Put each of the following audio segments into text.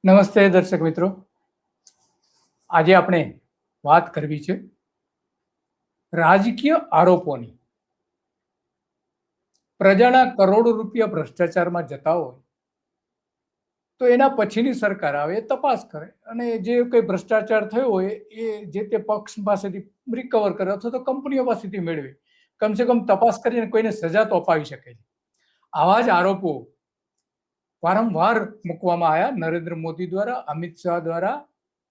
નમસ્તે દર્શક મિત્રો, આજે આપણે વાત કરવી છે રાજકીય આરોપોની. પ્રજાના કરોડો રૂપિયા ભ્રષ્ટાચારમાં જતા હોય તો એના પછીની સરકાર આવે, તપાસ કરે અને જે કંઈ ભ્રષ્ટાચાર થયો હોય એ જે તે પક્ષ પાસેથી રિકવર કરે અથવા તો કંપનીઓ પાસેથી મેળવે. કમસે કમ તપાસ કરીને કોઈને સજા તો અપાવી શકે છે. આવા જ આરોપો વારંવાર મૂકવામાં આવ્યા નરેન્દ્ર મોદી દ્વારા, અમિત શાહ દ્વારા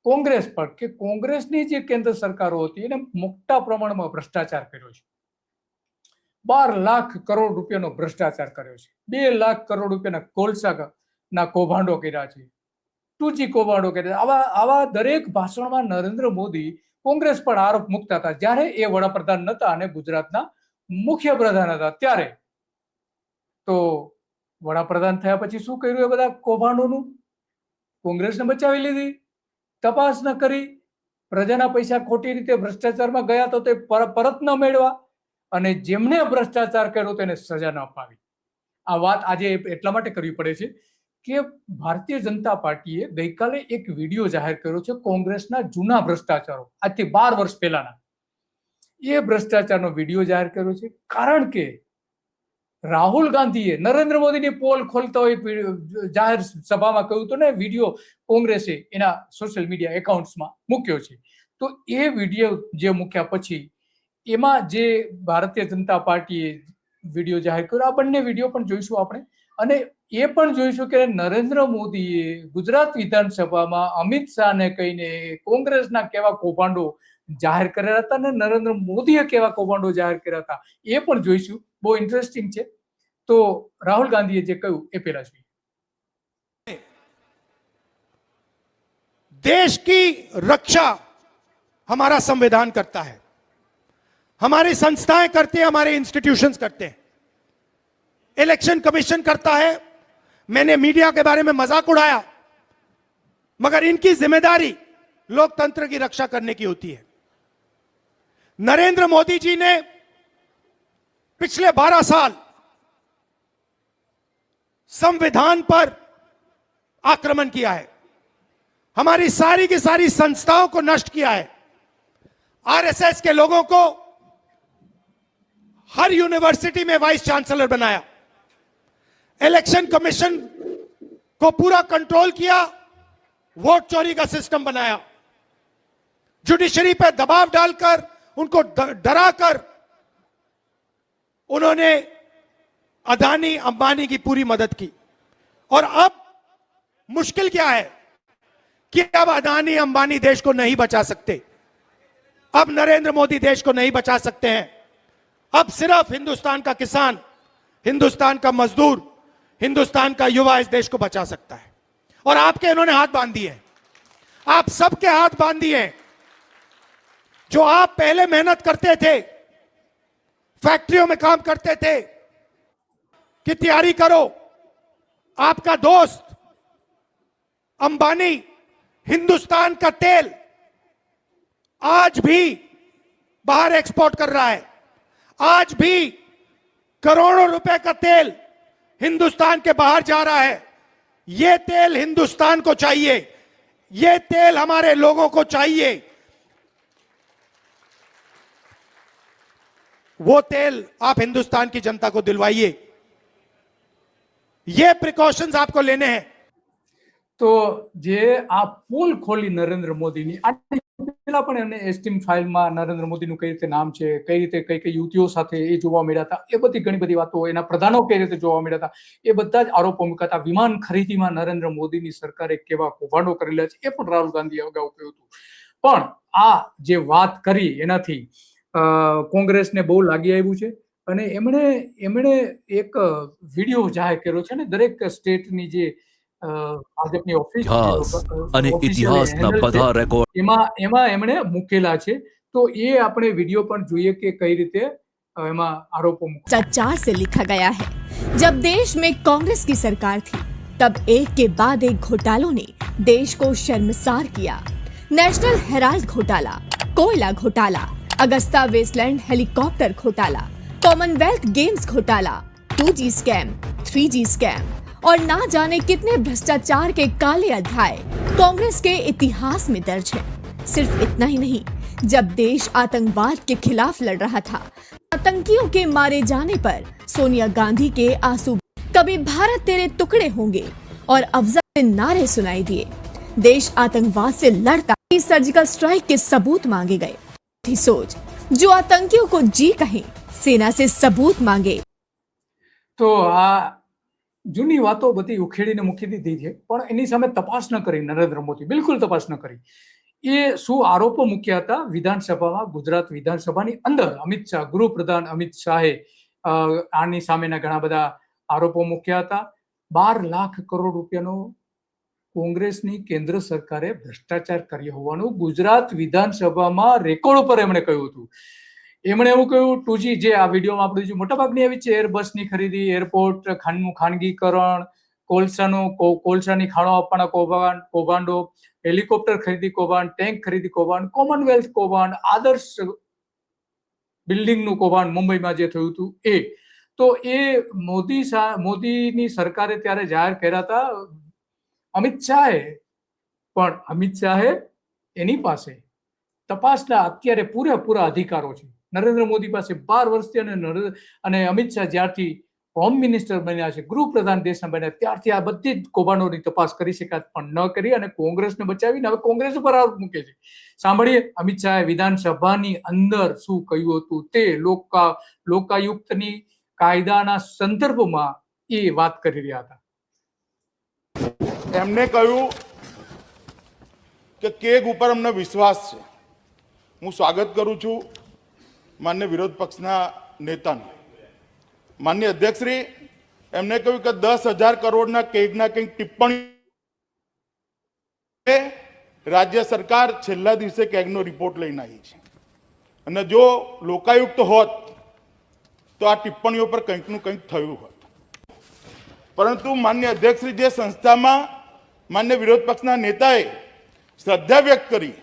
કોંગ્રેસ પર, કે કોંગ્રેસની જે કેન્દ્ર સરકારો હતી એને મોટા પ્રમાણમાં ભ્રષ્ટાચાર કર્યો છે. 12 લાખ કરોડ રૂપિયાનો ભ્રષ્ટાચાર કર્યો છે. 2 લાખ કરોડ રૂપિયાના કોલસાના કૌભાંડો કર્યા છે, 2G કૌભાંડો કર્યા. આવા દરેક ભાષણમાં નરેન્દ્ર મોદી કોંગ્રેસ પર આરોપ મૂકતા હતા. જ્યારે એ વડાપ્રધાન નહોતા અને ગુજરાતના મુખ્યપ્રધાન હતા ત્યારે. તો વડાપ્રધાન થયા પછી શું કર્યું એ બધા કૌભાંડોનું? કોંગ્રેસને બચાવી લીધી, તપાસ ન કરી, પ્રજાના પૈસા ખોટી રીતે ભ્રષ્ટાચારમાં ગયા તો તે પરત ન મેળવા, અને જેમને ભ્રષ્ટાચાર કર્યો તેને સજા ન અપાવી. આ વાત આજે એટલા માટે કરવી પડે છે કે ભારતીય જનતા પાર્ટીએ ગઈકાલે એક વિડીયો જાહેર કર્યો છે કોંગ્રેસના જૂના ભ્રષ્ટાચારો, આજથી 12 વર્ષ પહેલાના. એ ભ્રષ્ટાચારનો વિડીયો જાહેર કર્યો છે કારણ કે રાહુલ ગાંધીએ નરેન્દ્ર મોદીની પોલ ખોલતા હોય જાહેર સભામાં કહ્યું હતું ને, વિડીયો કોંગ્રેસે એના સોશિયલ મીડિયા એકાઉન્ટ્સમાં મૂક્યો છે. તો એ વિડીયો જે મૂક્યા પછી એમાં જે ભારતીય જનતા પાર્ટીએ વિડીયો જાહેર કર્યો, આ બંને વિડીયો પણ જોઈશું આપણે. અને એ પણ જોઈશું કે નરેન્દ્ર મોદીએ ગુજરાત વિધાનસભામાં અમિત શાહને કહીને કોંગ્રેસના કેવા કૌભાંડો જાહેર કર્યા હતા અને નરેન્દ્ર મોદીએ કેવા કૌભાંડો જાહેર કર્યા હતા એ પણ જોઈશું. બહુ ઇન્ટરેસ્ટિંગ છે. તો રાહુલ ગાંધીએ જે કહ્યું એ પહેલા જોઈએ. देश की रक्षा हमारा संविधान करता है, हमारी संस्थाएं करती है, हमारे इंस्टीट्यूशंस करते हैं, इलेक्शन कमीशन करता है. मैंने मीडिया के बारे में मजाक उड़ाया, मगर इनकी जिम्मेदारी लोकतंत्र की रक्षा करने की होती है. नरेंद्र मोदी जी ने पिछले 12 साल संविधान पर आक्रमण किया है, हमारी सारी की सारी संस्थाओं को नष्ट किया है. आरएसएस के लोगों को हर यूनिवर्सिटी में वाइस चांसलर बनाया, इलेक्शन कमीशन को पूरा कंट्रोल किया, वोट चोरी का सिस्टम बनाया, जुडिशरी पर दबाव डालकर उनको डराकर उन्होंने अदानी अंबानी की पूरी मदद की. और अब मुश्किल क्या है कि अब अदानी अंबानी देश को नहीं बचा सकते, अब नरेंद्र मोदी देश को नहीं बचा सकते हैं. अब सिर्फ हिंदुस्तान का किसान, हिंदुस्तान का मजदूर, हिंदुस्तान का युवा इस देश को बचा सकता है. और आपके इन्होंने हाथ बांध दिए हैं, आप सबके हाथ बांध दिए हैं. जो आप पहले मेहनत करते थे, फैक्ट्रियों में काम करते थे कि तैयारी करो, आपका दोस्त अंबानी हिंदुस्तान का तेल आज भी बाहर एक्सपोर्ट कर रहा है. आज भी करोड़ों रुपए का तेल हिंदुस्तान के बाहर जा रहा है. ये तेल हिंदुस्तान को चाहिए, ये तेल हमारे लोगों को चाहिए. वो तेल आप हिंदुस्तान की जनता को दिलवाइए. ये प्रिकॉशंस आपको लेने हैं. તો જે આ પોલ ખોલી નરેન્દ્ર મોદીની, પહેલા પણ એમને એસ્ટીમ ફાઇલમાં નરેન્દ્ર મોદીનું કઈ રીતે નામ છે, કઈ રીતે કઈ કઈ યુવતીઓ સાથે એ જોવા મળ્યા હતા, એ બધી ઘણી બધી વાતો, એના પ્રધાનો કઈ રીતે જોવા મળ્યા હતા, એ બધા જ આરોપો મૂક્યા હતા. વિમાન ખરીદીમાં નરેન્દ્ર મોદીની સરકારે કેવા કૌભાંડો કરેલા છે એ પણ રાહુલ ગાંધીએ અગાઉ કહ્યું હતું. પણ આ જે વાત કરી એનાથી કોંગ્રેસને બહુ લાગી આવ્યું છે અને એમણે એક વિડીયો જાહેર કર્યો છે ને દરેક સ્ટેટની જે ભાજપની ઓફિસ અને ઇતિહાસના બધા રેકોર્ડ એમાં એમણે મૂકેલા છે. તો એ આપણે વિડીયો પણ જોઈએ કે કઈ રીતે એમાં આરોપો भ्रष्टाचार से लिखा गया है. जब देश में कांग्रेस की सरकार थी तब एक के बाद एक घोटालों ने देश को शर्मसार किया. नेशनल हेराल्ड घोटाला, कोयला घोटाला, अगस्ता वेस्टलैंड हेलीकॉप्टर घोटाला, कॉमनवेल्थ गेम्स घोटाला, 2G स्कैम, 3G स्कैम, और ना जाने कितने भ्रष्टाचार के काले अध्याय कांग्रेस के इतिहास में दर्ज है। सिर्फ इतना ही नहीं, जब देश आतंकवाद के खिलाफ लड़ रहा था, आतंकियों के मारे जाने पर सोनिया गांधी के आंसू, कभी भारत तेरे टुकड़े होंगे और अफजल के नारे सुनाई दिए। देश आतंकवाद से लड़ता, सर्जिकल स्ट्राइक के सबूत मांगे गए। थी सोच, जो आतंकियों को जी कहे, सेना से सबूत मांगे। તો આ જૂની વાતો બધી ઉખેડીને મૂકી દીધી છે, પણ એની સામે તપાસ ન કરી નરેન્દ્ર મોદી, બિલકુલ તપાસ ન કરી. એ શું આરોપો મૂક્યા હતા વિધાનસભામાં, ગુજરાત વિધાનસભાની અંદર અમિત શાહ, ગૃહપ્રધાન અમિત શાહે આની સામેના ઘણા બધા આરોપો મૂક્યા હતા. 12 લાખ કરોડ રૂપિયાનો કોંગ્રેસની કેન્દ્ર સરકારે ભ્રષ્ટાચાર કર્યો હોવાનું ગુજરાત વિધાનસભામાં રેકોર્ડ ઉપર એમણે કહ્યું હતું. એમણે એવું કહ્યું, 2G જે આ વિડીયોમાં આપણે જે મોટાભાગની આવી છે, એરબસની ખરીદી, એરપોર્ટ ખાનગીકરણ, કોલસાની ખાણો આપવાના કૌભાંડો, હેલિકોપ્ટર ખરીદી કૌભાંડ, ટેન્ક ખરીદી કૌભાંડ, કોમનવેલ્થ કૌભાંડ, આદર્શ બિલ્ડિંગનું કૌભાંડ મુંબઈમાં જે થયું હતું એ. તો એ મોદીની સરકારે ત્યારે જાહેર કર્યા હતા અમિત શાહે, પણ અમિત શાહે એની પાસે તપાસના અત્યારે પૂરેપૂરા અધિકારો છે. નરેન્દ્ર મોદી પાસે 12 વર્ષથી અને અમિત શાહ જ્યારથી હોમ મિનિસ્ટર બન્યા છે, ગૃહપ્રધાન દેશના બન્યા, ત્યારથી આ બધી જ કૌભાંડોની તપાસ કરી શકાય, પણ ન કરી અને કોંગ્રેસને બચાવીને હવે કોંગ્રેસ ઉપર આરોપ મૂકે છે. સાંભળીએ અમિત શાહે વિધાનસભાની અંદર શું કહ્યું હતું તે. લોકાયુક્તની કાયદાના સંદર્ભમાં એ વાત કરી રહ્યા હતા. એમને કહ્યું કે કેગ ઉપર અમને વિશ્વાસ છે. હું સ્વાગત કરું છું માન્ય વિરોધ પક્ષના નેતાનું. માન્ય અધ્યક્ષશ્રી, એમને કહ્યું કે 10,000 કરોડના કેગના કંઈક ટિપ્પણી રાજ્ય સરકાર છેલ્લા દિવસે કેગનો રિપોર્ટ લઈને આવી છે, અને જો લોકાયુક્ત હોત તો આ ટિપ્પણીઓ પર કંઈકનું કંઈક થયું હોત. પરંતુ માન્ય અધ્યક્ષશ્રી, જે સંસ્થામાં માન્ય વિરોધ પક્ષના નેતાએ શ્રદ્ધા વ્યક્ત કરી,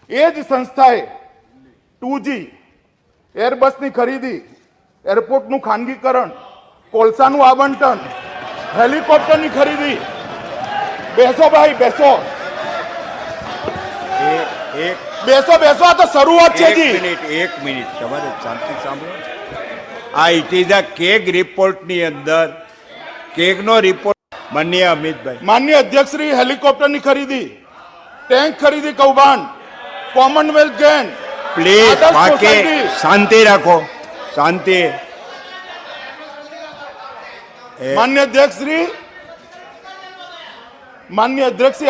એ જ સંસ્થાએ 2G, એરબસની ખરીદી, એરપોર્ટનું ખાનગીકરણ, કોલસાનું આવંટન, હેલિકોપ્ટરની ખરીદી. બેસો ભાઈ, બેસો બેસો બેસો, આ તો શરૂઆત છે જી. એક મિનિટ તમારે શાંતિ સાંભળો. આ ઇટ ઇઝ અ કેગ રિપોર્ટની અંદર કેગનો રિપોર્ટ. માનનીય અમિતભાઈ, માન્ય અધ્યક્ષશ્રી, હેલિકોપ્ટરની ખરીદી, ટેન્ક ખરીદી કૌભાંડ, કોમનવેલ્થ ગેમ, પ્લીઝ બાકી શાંતિ રાખો, શાંતિ. માન્ય અધ્યક્ષશ્રી,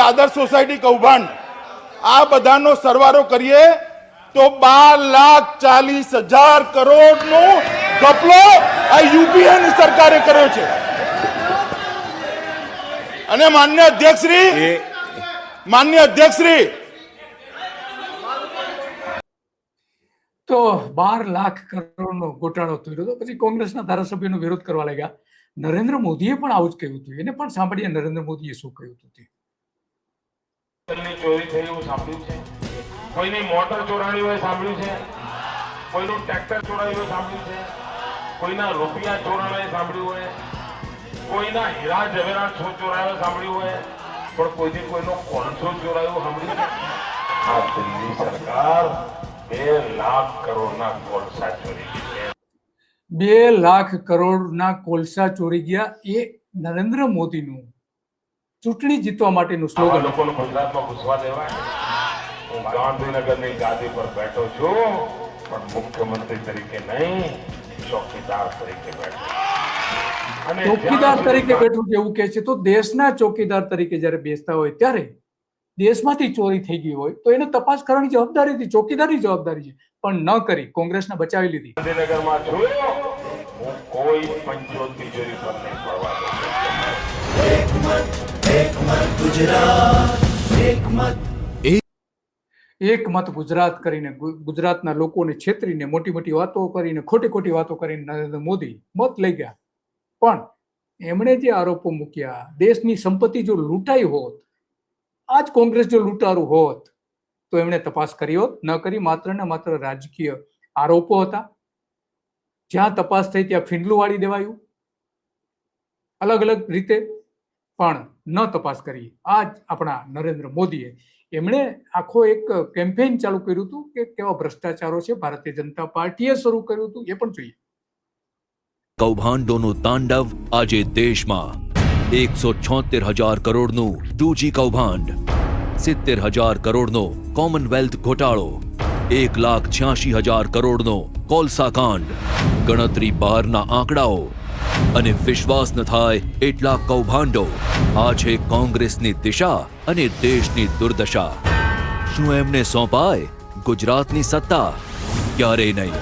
આદર્શ સોસાયટી કૌભાંડ, આ બધાનો સરવાળો કરીએ તો 12,40,000 કરોડનો ઘપલો આ યુપીએની સરકારે કર્યો છે. અને માન્ય અધ્યક્ષશ્રી, તો 12 લાખ કરોડનો ઘોટાળો થયો હતો. પછી કોંગ્રેસના ધારાસભ્યોનો વિરોધ કરવા લાગ્યા. નરેન્દ્ર મોદીએ પણ આવું જ કહ્યું હતું. એને પણ સાંભળીએ નરેન્દ્ર મોદીએ શું કહ્યું હતું તે. ચોરી થઈ એવું સાંભળ્યું છે, કોઈની મોટર ચોરાણી હોય સાંભળ્યું છે, કોઈનું ટ્રેક્ટર ચોરાયું હોય સાંભળ્યું છે, કોઈના રૂપિયા ચોરાણા સાંભળ્યું હોય, કોઈના હીરા જવેરાત ચોરાયો સાંભળ્યું હોય, પણ કોઈથી કોઈનો કોલસો ચોરાયો સાંભળ્યું છે. આ દિલ્હી સરકાર 2 લાખ કરોડના કોલસા ચોરી ગઈ. 2 લાખ કરોડના કોલસા ચોરી ગયા. એ નરેન્દ્ર મોદીનું ચૂંટણી જીતવા માટેનું સ્લોગન. લોકોને ગુજરાતમાં ઘૂસવા દેવાય. હું ગાંધીનગરની ગાદી પર બેઠો છું, પણ મુખ્યમંત્રી તરીકે નહીં, ચોકીદાર તરીકે બેઠો. ચોકીદાર તરીકે બેઠું છે એવું કહે છે. તો દેશના ચોકીદાર તરીકે જયારે બેસતા હોય ત્યારે દેશમાંથી ચોરી થઈ ગઈ હોય તો એને તપાસ કરવાની જવાબદારી હતી, ચોકીદારની જવાબદારી છે, પણ ન કરી. કોંગ્રેસને બચાવી લીધી. ગાંધીનગરમાં છું, હું કોઈ પંચો તિજોરી પર નહીં પડવા દઉં. એક મત ગુજરાત કરીને ગુજરાતના લોકોને છેતરીને મોટી મોટી વાતો કરીને ખોટી વાતો કરીને નરેન્દ્ર મોદી મત લઈ ગયા. પણ એમણે જે આરોપો મૂક્યા, દેશની સંપત્તિ જો લૂંટાઈ હોત, આજ કોંગ્રેસ જો લૂંટારું હોત તો એમણે તપાસ કરી હોત. ન કરી, માત્ર ને માત્ર રાજકીય આરોપો હતા. જ્યાં તપાસ થઈ ત્યાં ફીંડલું વાળી દેવાયું અલગ અલગ રીતે. પણ ન તપાસ કરી. આ જ આપણા નરેન્દ્ર મોદીએ એમણે આખો એક કેમ્પેઇન ચાલુ કર્યું હતું કે કેવા ભ્રષ્ટાચારો છે ભારતીય જનતા પાર્ટીએ શરૂ કર્યું હતું, એ પણ જોઈએ. કૌભાંડોનું તાંડવ આજે દેશમાં 176,000 કરોડનું 2G કૌભાંડ, 70,000 કરોડનો કોમનવેલ્થ ઘોટાળો, 1,86,000 કરોડનો કોલસા કાંડ, ગણતરી બહારના આંકડાઓ અને વિશ્વાસ ન થાય એટલા કૌભાંડો. આ છે કોંગ્રેસની દિશા અને દેશની દુર્દશા. શું એમને સોંપાય ગુજરાતની સત્તા? ક્યારેય નહીં.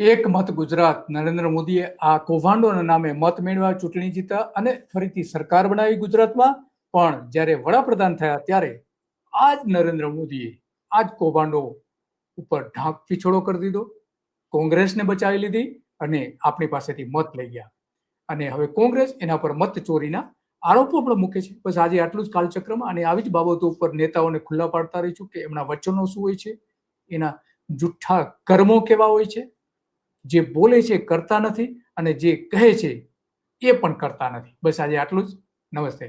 એક મત ગુજરાત. નરેન્દ્ર મોદીએ આ કૌભાંડોના નામે મત મેળવ્યા, ચૂંટણી જીતા અને ફરીથી સરકાર બનાવી ગુજરાતમાં. પણ જ્યારે વડાપ્રધાન થયા ત્યારે આ જ નરેન્દ્ર મોદીએ આ જ કૌભાંડો ઉપર ઢાંક પીછોડો કરી દીધો, કોંગ્રેસને બચાવી લીધી અને આપણી પાસેથી મત લઈ ગયા. અને હવે કોંગ્રેસ એના પર મત ચોરીના આરોપો પણ મૂકે છે. બસ આજે આટલું જ કાલચક્રમાં, અને આવી જ બાબતો ઉપર નેતાઓને ખુલ્લા પાડતા રહીશું કે એમના વચનો શું હોય છે, એના જુઠ્ઠા કર્મો કેવા હોય છે. જે બોલે છે કરતા નથી અને જે કહે છે એ પણ કરતા નથી. બસ આજે આટલું જ. નમસ્તે.